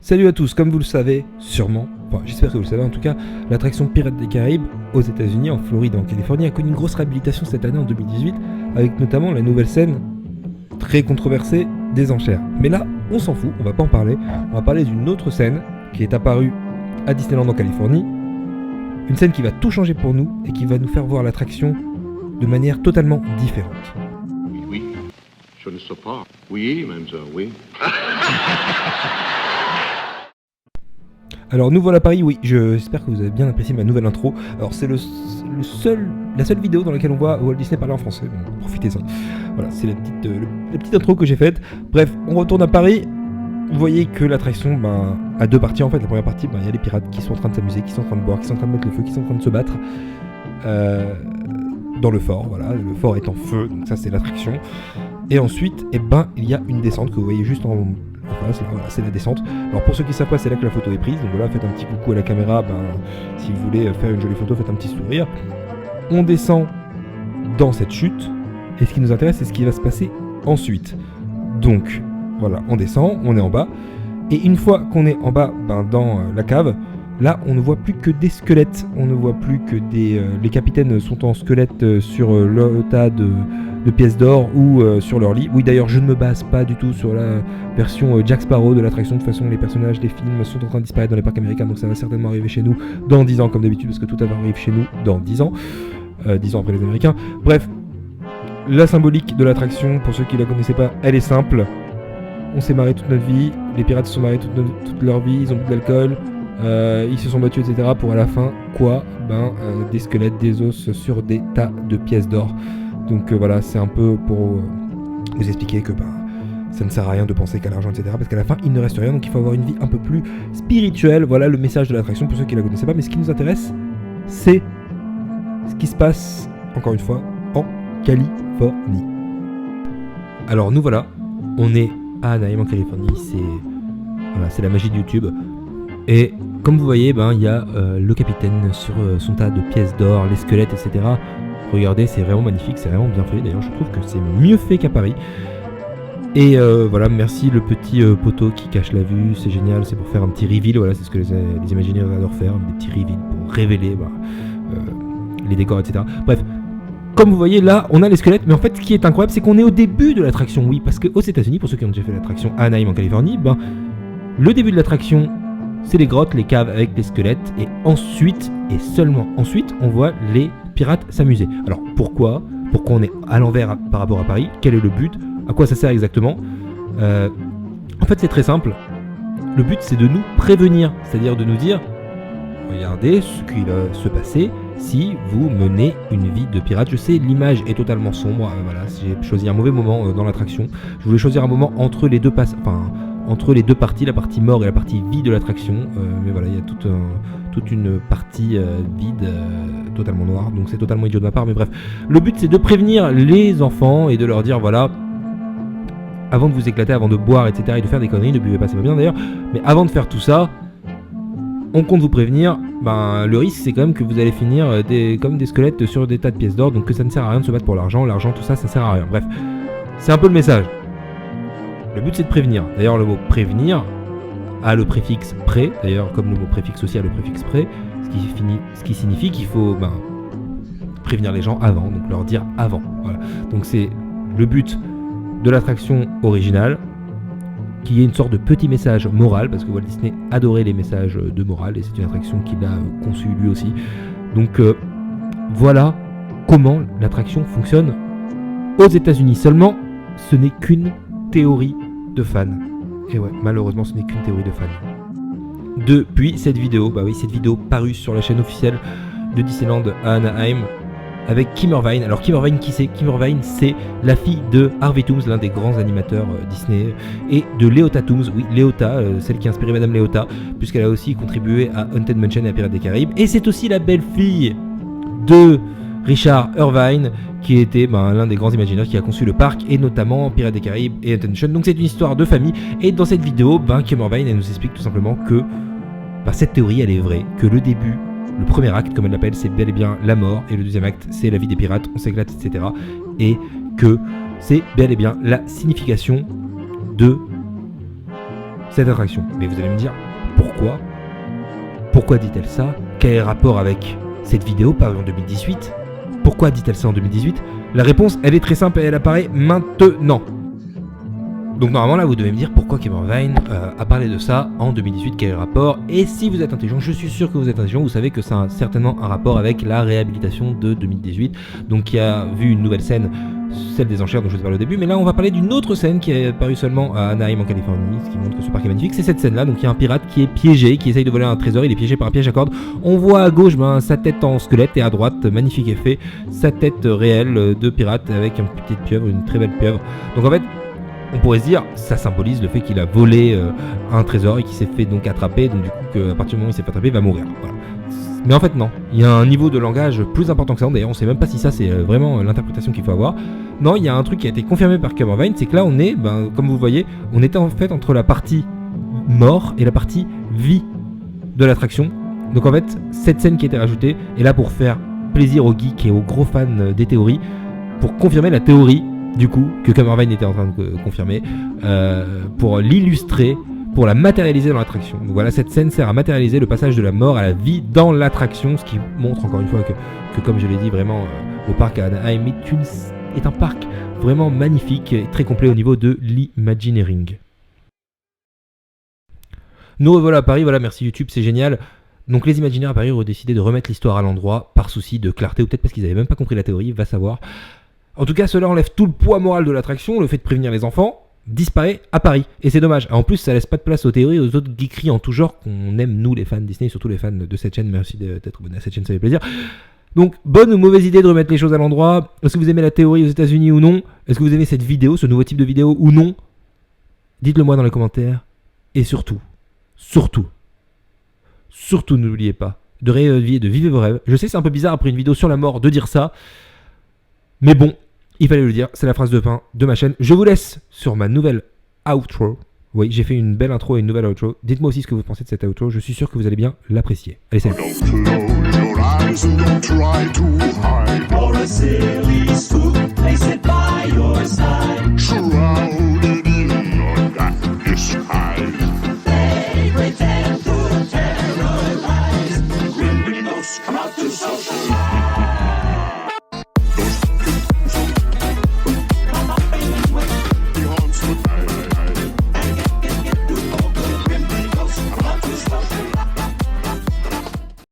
Salut à tous, comme vous le savez sûrement, enfin j'espère que vous le savez en tout cas, l'attraction Pirates des Caraïbes aux États-Unis, en Floride et en Californie a connu une grosse réhabilitation cette année en 2018 avec notamment la nouvelle scène très controversée des enchères. Mais là, on s'en fout, on va pas en parler, on va parler d'une autre scène qui est apparue à Disneyland en Californie, une scène qui va tout changer pour nous et qui va nous faire voir l'attraction de manière totalement différente. Oui, je ne sais pas. Oui, même ça, oui. Alors nous voilà à Paris, oui, j'espère que vous avez bien apprécié ma nouvelle intro. Alors c'est la seule vidéo dans laquelle on voit Walt Disney parler en français, donc profitez-en. Voilà, c'est la petite intro que j'ai faite. Bref, on retourne à Paris. Vous voyez que l'attraction a deux parties en fait. La première partie, il y a les pirates qui sont en train de s'amuser, qui sont en train de boire, qui sont en train de mettre le feu, qui sont en train de se battre dans le fort. Voilà, le fort est en feu, donc ça c'est l'attraction. Et ensuite, il y a une descente que vous voyez juste en face, voilà, c'est la descente. Alors pour ceux qui savent pas, c'est là que la photo est prise. Donc voilà, faites un petit coucou à la caméra. Si vous voulez faire une jolie photo, faites un petit sourire. On descend dans cette chute. Et ce qui nous intéresse, c'est ce qui va se passer ensuite. Donc voilà, on descend, on est en bas. Et une fois qu'on est en bas, dans la cave, là, on ne voit plus que des squelettes. On ne voit plus que les capitaines sont en squelette sur le tas de pièces d'or ou sur leur lit. Oui, d'ailleurs, je ne me base pas du tout sur la version Jack Sparrow de l'attraction. De toute façon, les personnages des films sont en train de disparaître dans les parcs américains, donc ça va certainement arriver chez nous dans 10 ans, comme d'habitude, parce que tout arrive chez nous dans 10 ans. 10 ans après les Américains. Bref, la symbolique de l'attraction, pour ceux qui ne la connaissaient pas, elle est simple. On s'est marré toute notre vie, les pirates se sont marrés toute leur vie, ils ont bu de l'alcool, ils se sont battus, etc. Pour à la fin, quoi ? Des squelettes, des os sur des tas de pièces d'or. Donc voilà, c'est un peu pour vous expliquer que ça ne sert à rien de penser qu'à l'argent, etc. Parce qu'à la fin, il ne reste rien, donc il faut avoir une vie un peu plus spirituelle. Voilà le message de l'attraction pour ceux qui ne la connaissaient pas. Mais ce qui nous intéresse, c'est ce qui se passe, encore une fois, en Californie. Alors nous voilà, on est à Anaheim en Californie, c'est la magie de YouTube. Et comme vous voyez, il y a le capitaine sur son tas de pièces d'or, les squelettes, etc. Regardez, c'est vraiment magnifique, c'est vraiment bien fait. D'ailleurs, je trouve que c'est mieux fait qu'à Paris. Et voilà, merci le petit poteau qui cache la vue, c'est génial, c'est pour faire un petit reveal. Voilà, c'est ce que les Imagineers adorent faire, des petits reveals pour révéler les décors, etc. Bref, comme vous voyez là, on a les squelettes, mais en fait, ce qui est incroyable, c'est qu'on est au début de l'attraction. Oui, parce qu'aux États-Unis, pour ceux qui ont déjà fait l'attraction à Anaheim en Californie, le début de l'attraction, c'est les grottes, les caves avec les squelettes, et ensuite, et seulement ensuite, on voit les pirates s'amuser. Alors pourquoi on est à l'envers par rapport à Paris? Quel est le but? À quoi ça sert exactement? En fait, c'est très simple. Le but, c'est de nous prévenir, c'est-à-dire de nous dire regardez ce qui va se passer si vous menez une vie de pirate. Je sais, l'image est totalement sombre. Voilà, j'ai choisi un mauvais moment dans l'attraction. Je voulais choisir un moment entre les deux entre les deux parties, la partie mort et la partie vie de l'attraction. Mais voilà, il y a toute une partie vide, totalement noire. Donc c'est totalement idiot de ma part. Mais bref, le but c'est de prévenir les enfants et de leur dire voilà, avant de vous éclater, avant de boire, etc. et de faire des conneries, ne buvez pas, c'est pas bien d'ailleurs. Mais avant de faire tout ça, on compte vous prévenir, le risque c'est quand même que vous allez finir comme des squelettes sur des tas de pièces d'or, donc que ça ne sert à rien de se battre pour l'argent, tout ça, ça sert à rien. Bref, c'est un peu le message. Le but c'est de prévenir. D'ailleurs le mot prévenir a le préfixe pré, d'ailleurs comme le mot préfixe aussi a le préfixe pré, ce qui signifie qu'il faut prévenir les gens avant, donc leur dire avant. Voilà. Donc c'est le but de l'attraction originale, qu'il y ait une sorte de petit message moral, parce que Walt Disney adorait les messages de morale, et c'est une attraction qu'il a conçue lui aussi. Donc voilà comment l'attraction fonctionne aux États-Unis. Seulement, ce n'est qu'une théorie de fans. Et ouais, malheureusement, ce n'est qu'une théorie de fans. Depuis cette vidéo, cette vidéo parue sur la chaîne officielle de Disneyland à Anaheim, avec Kim Irvine. Alors Kim Irvine, qui c'est? Kim Irvine, c'est la fille de Harvey Toomes, l'un des grands animateurs Disney, et de Léota Toomes, oui, Léota, celle qui a inspiré Madame Léota, puisqu'elle a aussi contribué à Haunted Mansion et à Pirates des Caraïbes, et c'est aussi la belle-fille de Richard Irvine, qui était l'un des grands imagineurs qui a conçu le parc, et notamment Pirates des Caraïbes et Haunted Mansion. Donc c'est une histoire de famille, et dans cette vidéo, Kim Irvine, elle nous explique tout simplement que cette théorie, elle est vraie, que le début, le premier acte, comme elle l'appelle, c'est bel et bien la mort, et le deuxième acte, c'est la vie des pirates, on s'éclate, etc. Et que c'est bel et bien la signification de cette attraction. Mais vous allez me dire, pourquoi ? Pourquoi dit-elle ça ? Quel est le rapport avec cette vidéo parue en 2018 ? Pourquoi dit-elle ça en 2018 ? La réponse, elle est très simple et elle apparaît maintenant. Donc normalement là, vous devez me dire pourquoi Cameron Vine a parlé de ça en 2018, quel est le rapport ? Et si vous êtes intelligent, je suis sûr que vous êtes intelligent, vous savez que ça a certainement un rapport avec la réhabilitation de 2018, donc qui a vu une nouvelle scène, celle des enchères dont je vous ai parlé au début, mais là on va parler d'une autre scène qui est apparue seulement à Anaheim en Californie, ce qui montre que ce parc est magnifique. C'est cette scène là, donc il y a un pirate qui est piégé, qui essaye de voler un trésor, il est piégé par un piège à cordes. On voit à gauche sa tête en squelette et à droite, magnifique effet, sa tête réelle de pirate avec une petite pieuvre, une très belle pieuvre. Donc en fait, on pourrait se dire, ça symbolise le fait qu'il a volé un trésor et qu'il s'est fait donc attraper, donc du coup qu'à partir du moment où il s'est fait attraper, il va mourir. Voilà. Mais en fait non, il y a un niveau de langage plus important que ça, d'ailleurs on sait même pas si ça c'est vraiment l'interprétation qu'il faut avoir. Non, il y a un truc qui a été confirmé par Cameron Vine, c'est que là on est, comme vous le voyez, on était en fait entre la partie mort et la partie vie de l'attraction. Donc en fait, cette scène qui a été rajoutée est là pour faire plaisir aux geeks et aux gros fans des théories, pour confirmer la théorie du coup que Cameron Vine était en train de confirmer, pour l'illustrer, pour la matérialiser dans l'attraction. Donc voilà, cette scène sert à matérialiser le passage de la mort à la vie dans l'attraction, ce qui montre encore une fois que comme je l'ai dit, vraiment le parc à Anaheim est un parc vraiment magnifique et très complet au niveau de l'imagineering. Nous revoilà à Paris, voilà, merci YouTube, c'est génial. Donc les Imagineers à Paris ont décidé de remettre l'histoire à l'endroit par souci de clarté, ou peut-être parce qu'ils n'avaient même pas compris la théorie, va savoir. En tout cas, cela enlève tout le poids moral de l'attraction, le fait de prévenir les enfants disparaît à Paris, et c'est dommage. En plus, ça laisse pas de place aux théories, aux autres geekeries en tout genre qu'on aime, nous les fans de Disney, surtout les fans de cette chaîne. Merci d'être abonné à cette chaîne, ça fait plaisir. Donc, bonne ou mauvaise idée de remettre les choses à l'endroit? Est-ce que vous aimez la théorie aux États-Unis ou non? Est-ce que vous aimez cette vidéo, ce nouveau type de vidéo ou non? Dites-le moi dans les commentaires. Et surtout, n'oubliez pas de rêver, de vivre vos rêves. Je sais, c'est un peu bizarre après une vidéo sur la mort de dire ça, mais bon, il fallait le dire, c'est la phrase de fin de ma chaîne. Je vous laisse sur ma nouvelle outro. Oui, j'ai fait une belle intro et une nouvelle outro. Dites-moi aussi ce que vous pensez de cette outro, je suis sûr que vous allez bien l'apprécier. Allez, salut. Don't close your eyes and don't try too hard. For a silly spook.